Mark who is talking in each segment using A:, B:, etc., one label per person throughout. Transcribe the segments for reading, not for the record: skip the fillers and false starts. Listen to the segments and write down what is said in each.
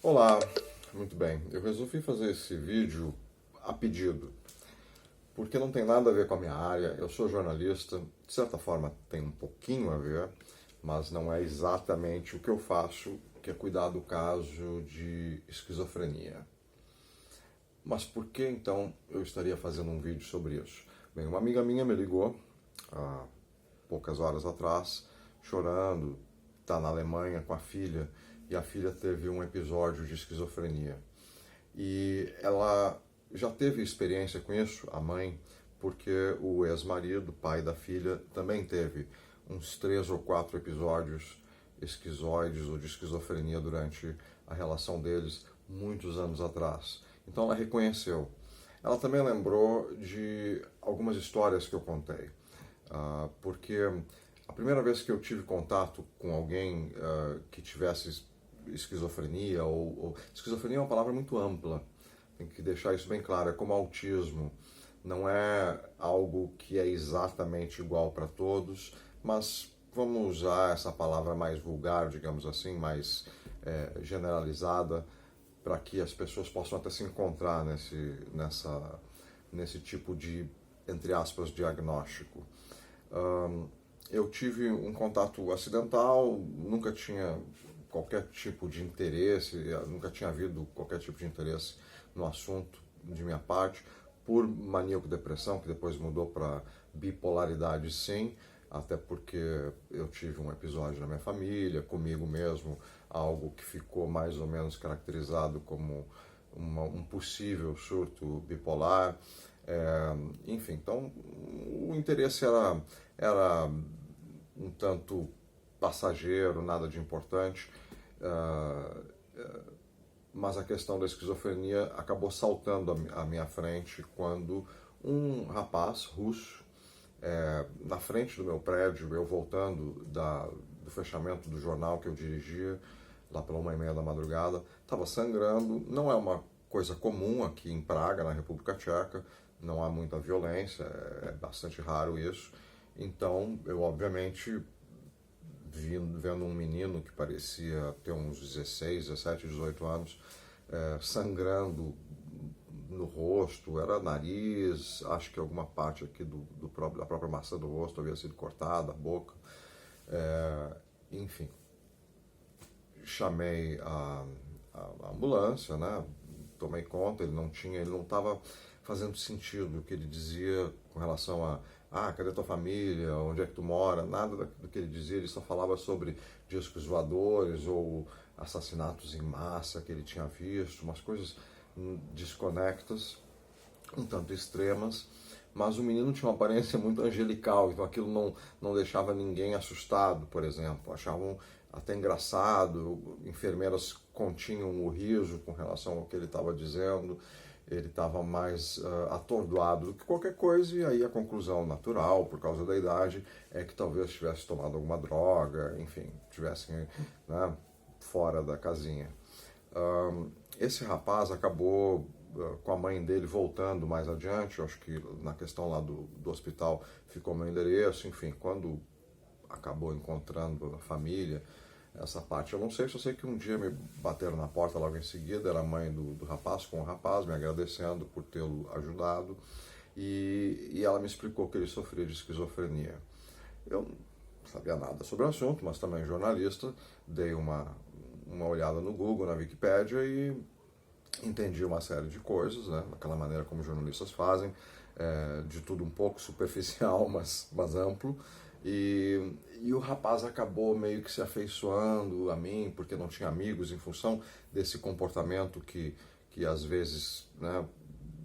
A: Olá, muito bem. Eu resolvi fazer esse vídeo a pedido, porque não tem nada a ver com a minha área. Eu sou jornalista, de certa forma tem um pouquinho a ver, mas não é exatamente o que eu faço, que é cuidar do caso de esquizofrenia. Mas por que então eu estaria fazendo um vídeo sobre isso? Bem, uma amiga minha me ligou há poucas horas atrás, chorando, está na Alemanha com a filha, e a filha teve um episódio de esquizofrenia. E ela já teve experiência com isso, a mãe, porque o ex-marido, pai da filha, também teve uns 3 ou 4 episódios esquizoides ou de esquizofrenia durante a relação deles, muitos anos atrás. Então ela reconheceu. Ela também lembrou de algumas histórias que eu contei, porque a primeira vez que eu tive contato com alguém que tivesse esquizofrenia, esquizofrenia é uma palavra muito ampla, tem que deixar isso bem claro, é como autismo, não é algo que é exatamente igual para todos, mas vamos usar essa palavra mais vulgar, digamos assim, mais generalizada, para que as pessoas possam até se encontrar nesse tipo de, entre aspas, diagnóstico. Eu tive um contato acidental, nunca tinha qualquer tipo de interesse, nunca tinha havido qualquer tipo de interesse no assunto de minha parte, por maníaco-depressão, que depois mudou para bipolaridade, sim, até porque eu tive um episódio na minha família, comigo mesmo, algo que ficou mais ou menos caracterizado como um possível surto bipolar. Enfim, então o interesse era um tanto passageiro, nada de importante, mas a questão da esquizofrenia acabou saltando à minha frente quando um rapaz russo, na frente do meu prédio, eu voltando do fechamento do jornal que eu dirigia, lá pela 1h30 da madrugada, estava sangrando. Não é uma coisa comum aqui em Praga, na República Tcheca, não há muita violência, é bastante raro isso. Então, eu obviamente, vendo um menino que parecia ter uns 16, 17, 18 anos, sangrando no rosto, era nariz, acho que alguma parte aqui da própria maçã do rosto havia sido cortada, a boca, enfim. Chamei a ambulância, né? Tomei conta, ele não estava fazendo sentido o que ele dizia com relação cadê tua família, onde é que tu mora, nada do que ele dizia, ele só falava sobre discos voadores ou assassinatos em massa que ele tinha visto, umas coisas desconectas, um tanto extremas, mas o menino tinha uma aparência muito angelical, então aquilo não deixava ninguém assustado, por exemplo, achavam até engraçado, enfermeiras continham o riso com relação ao que ele estava dizendo, ele estava mais atordoado do que qualquer coisa, e aí a conclusão natural, por causa da idade, é que talvez tivesse tomado alguma droga, enfim, tivesse, né, fora da casinha. Esse rapaz acabou com a mãe dele voltando mais adiante, eu acho que na questão lá do hospital ficou meu endereço, enfim, quando acabou encontrando a família, essa parte eu não sei, só sei que um dia me bateram na porta logo em seguida, era a mãe do rapaz com o rapaz, me agradecendo por tê-lo ajudado, e ela me explicou que ele sofria de esquizofrenia. Eu não sabia nada sobre o assunto, mas também jornalista, dei uma olhada no Google, na Wikipédia, e entendi uma série de coisas, né, daquela maneira como jornalistas fazem, de tudo um pouco superficial, mas amplo. E o rapaz acabou meio que se afeiçoando a mim, porque não tinha amigos, em função desse comportamento que às vezes, né,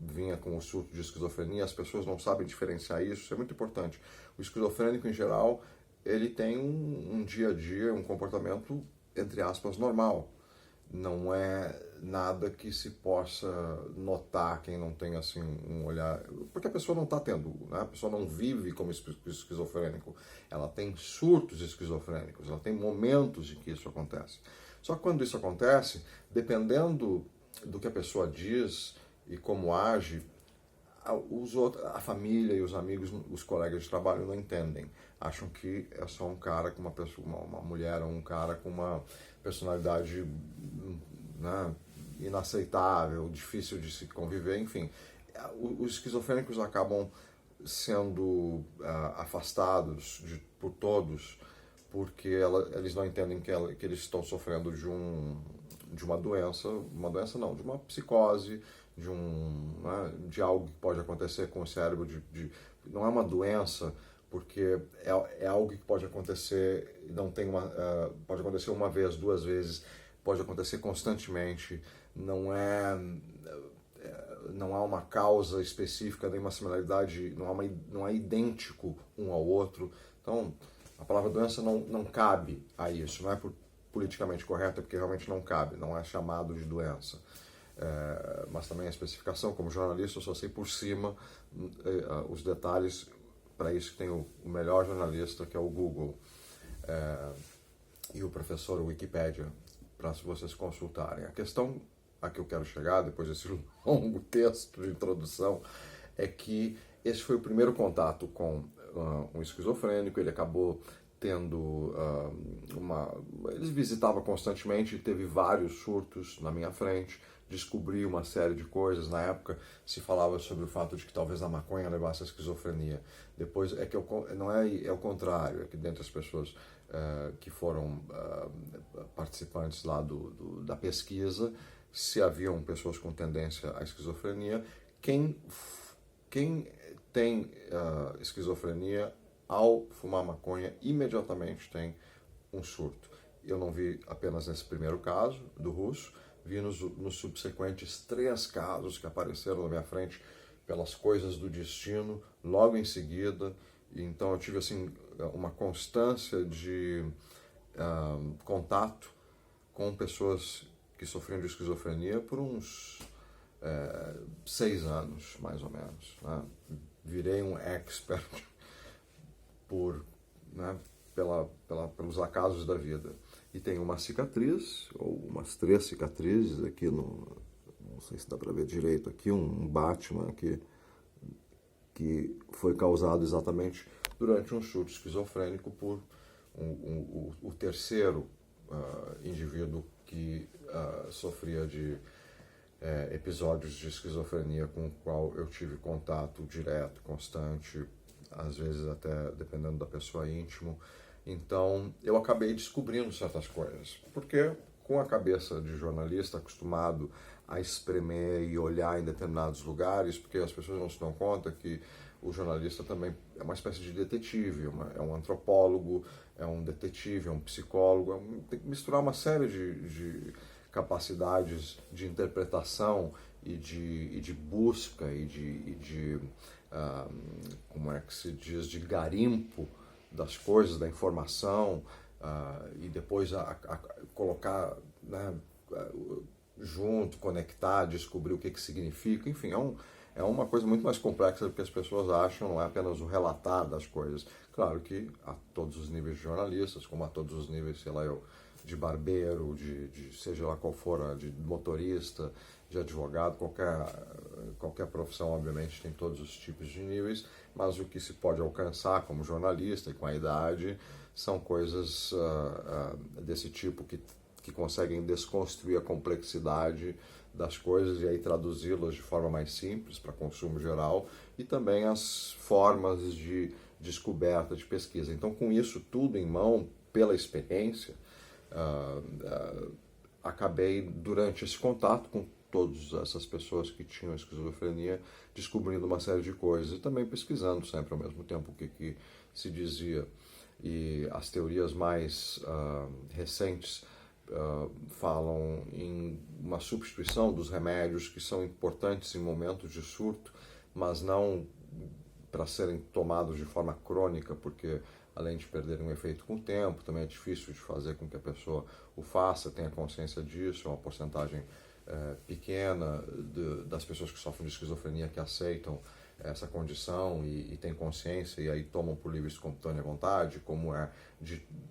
A: vinha com o surto de esquizofrenia. As pessoas não sabem diferenciar isso é muito importante. O esquizofrênico, em geral, ele tem um dia a dia, um comportamento, entre aspas, normal. Não é nada que se possa notar quem não tem assim um olhar, porque a pessoa não está tendo, né? A pessoa não vive como esquizofrênico, ela tem surtos esquizofrênicos, ela tem momentos em que isso acontece. Só que quando isso acontece, dependendo do que a pessoa diz e como age, a família e os amigos, os colegas de trabalho não entendem. Acham que é só um cara com uma mulher ou um cara com uma personalidade né, inaceitável, difícil de se conviver, enfim. Os esquizofrênicos acabam sendo afastados por todos porque eles não entendem que eles estão sofrendo de uma doença não, de uma psicose, né, de algo que pode acontecer com o cérebro, não é uma doença, porque é algo que pode acontecer, não tem pode acontecer uma vez, duas vezes, pode acontecer constantemente, não há uma causa específica, nem uma similaridade, não é idêntico um ao outro. Então, a palavra doença não cabe a isso, não é politicamente correta, porque realmente não cabe, não é chamado de doença. Mas também a especificação, como jornalista, eu só sei por cima os detalhes. Para isso que tem o melhor jornalista, que é o Google, e o professor Wikipédia, para vocês consultarem. A questão a que eu quero chegar, depois desse longo texto de introdução, é que esse foi o primeiro contato com um esquizofrênico. Ele acabou tendo ele visitava constantemente e teve vários surtos na minha frente, descobri uma série de coisas. Na época se falava sobre o fato de que talvez a maconha levasse à esquizofrenia. Depois não é o contrário, é que dentre as pessoas que foram participantes lá da pesquisa, se haviam pessoas com tendência à esquizofrenia, quem tem esquizofrenia ao fumar maconha imediatamente tem um surto. Eu não vi apenas nesse primeiro caso do russo, vi nos subsequentes 3 casos que apareceram na minha frente pelas coisas do destino logo em seguida. Então eu tive assim uma constância de contato com pessoas que sofriam de esquizofrenia por uns 6 anos, mais ou menos, né? Virei um expert pelos acasos da vida. E tem uma cicatriz, ou umas 3 cicatrizes aqui, não sei se dá para ver direito aqui, um Batman aqui, que foi causado exatamente durante um surto esquizofrênico por o terceiro indivíduo que sofria de episódios de esquizofrenia com o qual eu tive contato direto, constante, às vezes até, dependendo da pessoa, íntimo. Então eu acabei descobrindo certas coisas, porque com a cabeça de jornalista acostumado a espremer e olhar em determinados lugares, porque as pessoas não se dão conta que o jornalista também é uma espécie de detetive, é um antropólogo, é um detetive, é um psicólogo, tem que misturar uma série de capacidades de interpretação e de busca e de como é que se diz, de garimpo das coisas, da informação, e depois colocar, né, junto, conectar, descobrir o que significa. Enfim, é uma coisa muito mais complexa do que as pessoas acham, não é apenas o relatar das coisas. Claro que a todos os níveis de jornalistas, como a todos os níveis, sei lá, de barbeiro, de seja lá qual for, de motorista, de advogado, qualquer profissão, obviamente, tem todos os tipos de níveis, mas o que se pode alcançar como jornalista e com a idade são coisas desse tipo que conseguem desconstruir a complexidade das coisas e aí traduzi-las de forma mais simples para consumo geral, e também as formas de descoberta, de pesquisa. Então, com isso tudo em mão, pela experiência, acabei, durante esse contato com todas essas pessoas que tinham esquizofrenia, descobrindo uma série de coisas e também pesquisando sempre ao mesmo tempo o que se dizia. E as teorias mais recentes falam em uma substituição dos remédios que são importantes em momentos de surto, mas não para serem tomados de forma crônica, porque além de perderem um efeito com o tempo, também é difícil de fazer com que a pessoa o faça, tenha consciência disso. É uma porcentagem pequena das pessoas que sofrem de esquizofrenia que aceitam essa condição e têm consciência e aí tomam por livre e espontânea vontade, como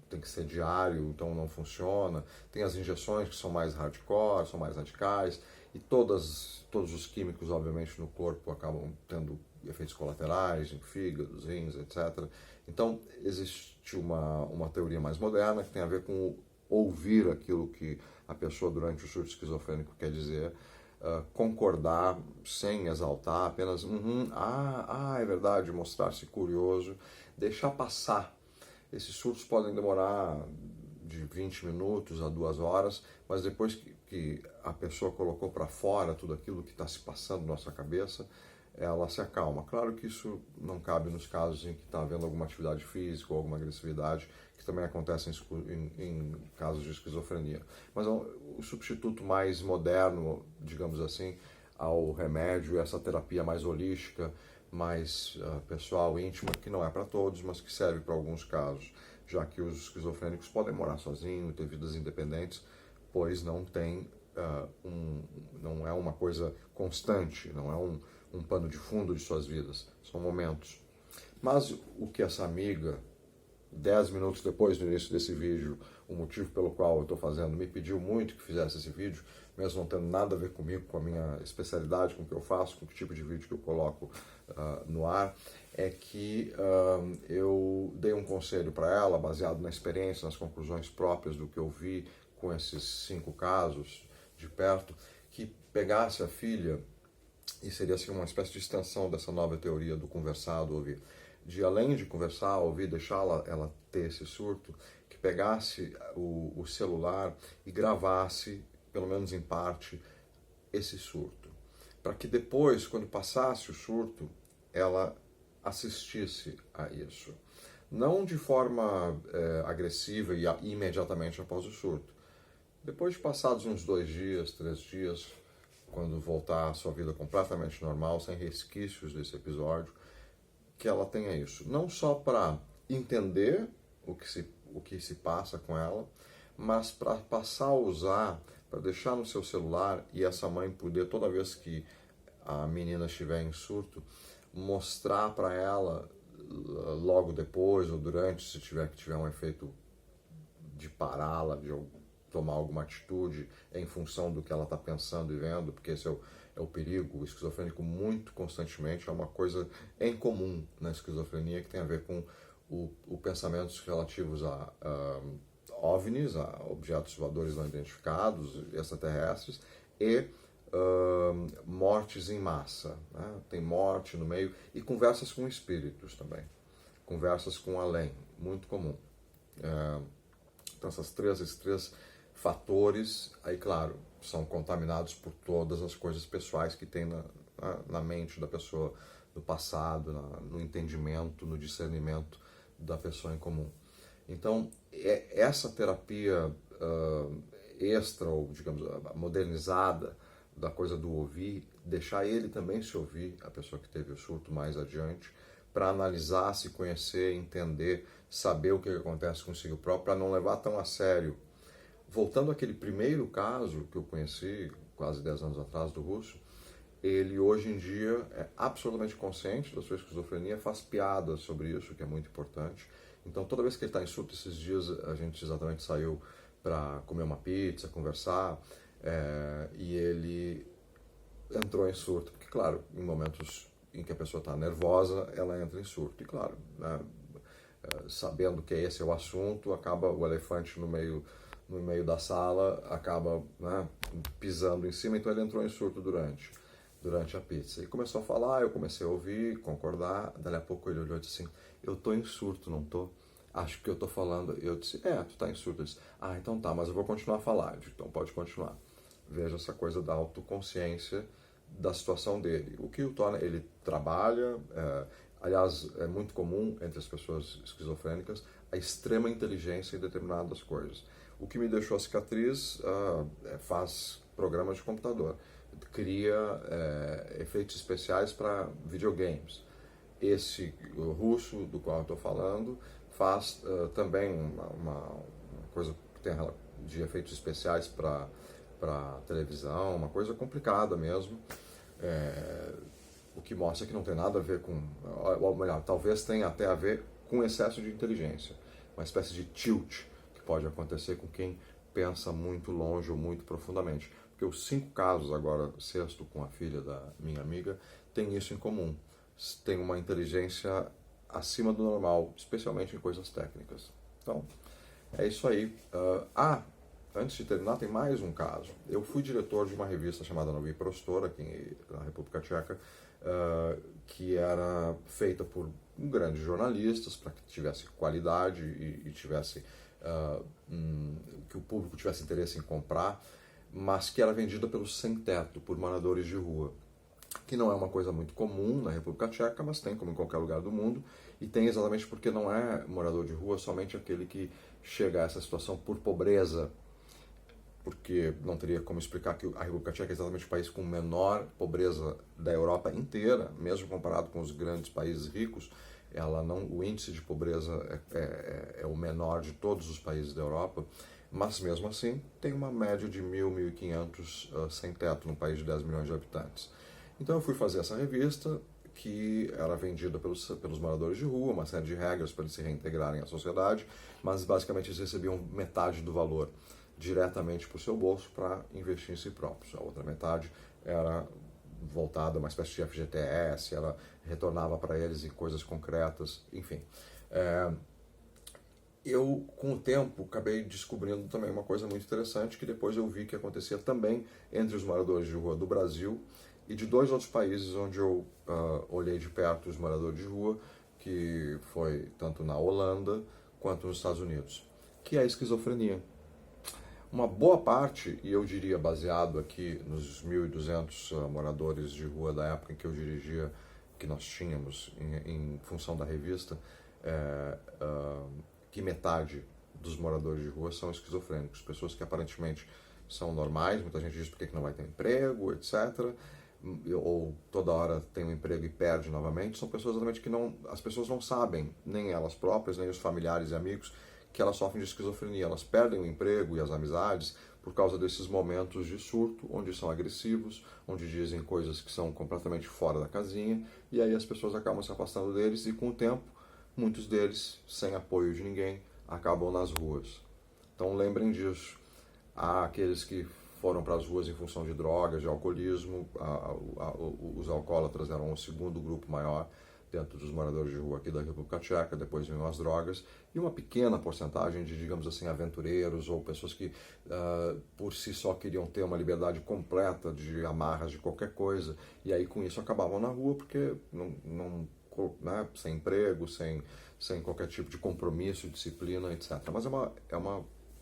A: tem que ser diário, então não funciona. Tem as injeções que são mais hardcore, são mais radicais, e todos os químicos, obviamente, no corpo acabam tendo efeitos colaterais, em fígados, rins, etc. Então, existe uma teoria mais moderna que tem a ver com ouvir aquilo que a pessoa durante o surto esquizofrênico quer dizer, concordar sem exaltar, apenas, é verdade, mostrar-se curioso, deixar passar. Esses surtos podem demorar de 20 minutos a 2 horas, mas depois que a pessoa colocou para fora tudo aquilo que está se passando na nossa cabeça, ela se acalma. Claro que isso não cabe nos casos em que está havendo alguma atividade física ou alguma agressividade, que também acontece em casos de esquizofrenia. Mas o substituto mais moderno, digamos assim, ao remédio, essa terapia mais holística, mais pessoal, íntima, que não é para todos, mas que serve para alguns casos, já que os esquizofrênicos podem morar sozinhos, ter vidas independentes, pois não tem não é uma coisa constante, não é um pano de fundo de suas vidas, são momentos. Mas o que essa amiga, 10 minutos depois do início desse vídeo, o motivo pelo qual eu estou fazendo, me pediu muito que fizesse esse vídeo, mesmo não tendo nada a ver comigo, com a minha especialidade, com o que eu faço, com o tipo de vídeo que eu coloco no ar, é que eu dei um conselho para ela, baseado na experiência, nas conclusões próprias do que eu vi com esses 5 casos de perto, que pegasse a filha, e seria assim uma espécie de extensão dessa nova teoria do conversar, do ouvir, de além de conversar, ouvir, deixar ela ter esse surto, que pegasse o celular e gravasse, pelo menos em parte, esse surto. Para que depois, quando passasse o surto, ela assistisse a isso. Não de forma agressiva e imediatamente após o surto. Depois de passados uns 2 dias, 3 dias, quando voltar à sua vida completamente normal, sem resquícios desse episódio, que ela tenha isso. Não só para entender o que se passa com ela, mas para passar a usar, para deixar no seu celular e essa mãe poder, toda vez que a menina estiver em surto, mostrar para ela logo depois ou durante, se tiver um efeito de pará-la, de tomar alguma atitude em função do que ela está pensando e vendo, porque esse é o perigo. O esquizofrênico muito constantemente é uma coisa em comum na esquizofrenia que tem a ver com o pensamentos relativos a OVNIs, a objetos voadores não identificados, extraterrestres, e mortes em massa, né? Tem morte no meio, e conversas com espíritos também, conversas com além, muito comum. Então esses três fatores, aí claro, são contaminados por todas as coisas pessoais que tem na mente da pessoa, no passado, no entendimento, no discernimento da pessoa em comum. Então, essa terapia extra, ou digamos, modernizada da coisa do ouvir, deixar ele também se ouvir, a pessoa que teve o surto mais adiante, para analisar, se conhecer, entender, saber o que acontece consigo próprio, para não levar tão a sério. Voltando àquele primeiro caso que eu conheci, quase 10 anos atrás, do russo, ele hoje em dia é absolutamente consciente da sua esquizofrenia, faz piadas sobre isso, que é muito importante. Então, toda vez que ele está em surto, esses dias a gente exatamente saiu para comer uma pizza, conversar, e ele entrou em surto, porque, claro, em momentos em que a pessoa está nervosa, ela entra em surto. E, claro, né, sabendo que esse é o assunto, acaba o elefante no meio da sala, acaba, né, pisando em cima, então ele entrou em surto durante a pizza. E começou a falar, eu comecei a ouvir, concordar, dali a pouco ele olhou e disse assim, eu tô em surto, não tô? Acho que eu tô falando. Eu disse, tu tá em surto. Ele disse, então tá, mas eu vou continuar a falar. Eu disse, então pode continuar. Veja essa coisa da autoconsciência da situação dele. O que o torna, ele trabalha, aliás, é muito comum entre as pessoas esquizofrênicas, a extrema inteligência em determinadas coisas. O que me deixou a cicatriz, faz programas de computador, cria efeitos especiais para videogames. Esse russo do qual eu estou falando faz também uma coisa que tem de efeitos especiais para televisão, uma coisa complicada mesmo, o que mostra que não tem nada a ver com, ou melhor, talvez tenha até a ver com excesso de inteligência, uma espécie de tilt que pode acontecer com quem pensa muito longe ou muito profundamente. Porque os 5 casos, agora 6º com a filha da minha amiga, tem isso em comum. Tem uma inteligência acima do normal, especialmente em coisas técnicas. Então, é isso aí. antes de terminar, tem mais um caso. Eu fui diretor de uma revista chamada Nový Prostor, aqui na República Tcheca, que era feita por grandes jornalistas, para que tivesse qualidade e tivesse que o público tivesse interesse em comprar, mas que era vendida pelos sem-teto, por moradores de rua, que não é uma coisa muito comum na República Tcheca, mas tem como em qualquer lugar do mundo, e tem exatamente porque não é morador de rua somente aquele que chega a essa situação por pobreza, porque não teria como explicar que a República Tcheca é exatamente o país com menor pobreza da Europa inteira, mesmo comparado com os grandes países ricos. O índice de pobreza é o menor de todos os países da Europa, mas mesmo assim tem uma média de 1.500 sem teto num país de 10 milhões de habitantes. Então eu fui fazer essa revista, que era vendida pelos moradores de rua, uma série de regras para eles se reintegrarem à sociedade, mas basicamente eles recebiam metade do valor diretamente para o seu bolso para investir em si próprios. A outra metade era voltada a uma espécie de FGTS, ela retornava para eles em coisas concretas, enfim. Eu, com o tempo, acabei descobrindo também uma coisa muito interessante, que depois eu vi que acontecia também entre os moradores de rua do Brasil e de dois outros países onde eu olhei de perto os moradores de rua, que foi tanto na Holanda quanto nos Estados Unidos, que é a esquizofrenia. Uma boa parte, e eu diria baseado aqui nos 1.200 moradores de rua da época em que eu dirigia, que nós tínhamos em função da revista, que metade dos moradores de rua são esquizofrênicos, pessoas que aparentemente são normais, muita gente diz por que não vai ter emprego, etc., ou toda hora tem um emprego e perde novamente. São pessoas exatamente que as pessoas não sabem, nem elas próprias, nem os familiares e amigos, que elas sofrem de esquizofrenia. Elas perdem o emprego e as amizades por causa desses momentos de surto, onde são agressivos, onde dizem coisas que são completamente fora da casinha, e aí as pessoas acabam se afastando deles, e com o tempo, muitos deles, sem apoio de ninguém, acabam nas ruas. Então lembrem disso. Há aqueles que foram para as ruas em função de drogas, de alcoolismo. Os alcoólatras eram o segundo grupo maior dentro dos moradores de rua aqui da República Tcheca, depois vinham as drogas, e uma pequena porcentagem de, digamos assim, aventureiros ou pessoas que por si só queriam ter uma liberdade completa de amarras de qualquer coisa, e aí com isso acabavam na rua porque sem emprego, sem qualquer tipo de compromisso, disciplina, etc. Mas é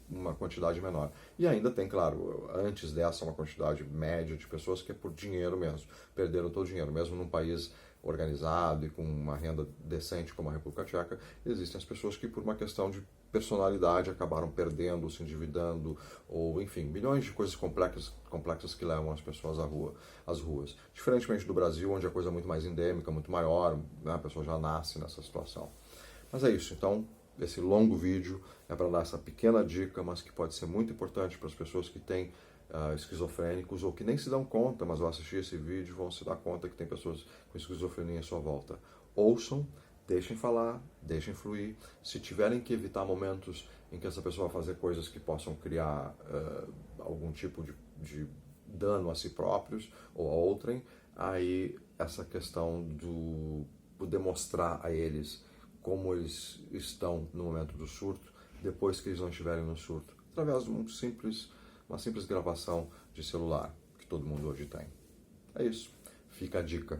A: uma quantidade menor. E ainda tem, claro, antes dessa, uma quantidade média de pessoas que é por dinheiro mesmo, perderam todo o dinheiro, mesmo num país organizado e com uma renda decente como a República Tcheca, existem as pessoas que por uma questão de personalidade acabaram perdendo, se endividando, ou enfim, milhões de coisas complexas que levam as pessoas às ruas. Diferentemente do Brasil, onde a coisa é muito mais endêmica, muito maior, né, a pessoa já nasce nessa situação. Mas é isso, então, esse longo vídeo é para dar essa pequena dica, mas que pode ser muito importante para as pessoas que têm esquizofrênicos ou que nem se dão conta, mas ao assistir esse vídeo vão se dar conta que tem pessoas com esquizofrenia em sua volta. Ouçam, deixem falar, deixem fluir. Se tiverem que evitar momentos em que essa pessoa vai fazer coisas que possam criar algum tipo de dano a si próprios ou a outrem, aí essa questão do demonstrar a eles como eles estão no momento do surto, depois que eles não estiverem no surto, através de uma simples gravação de celular, que todo mundo hoje tem. É isso. Fica a dica.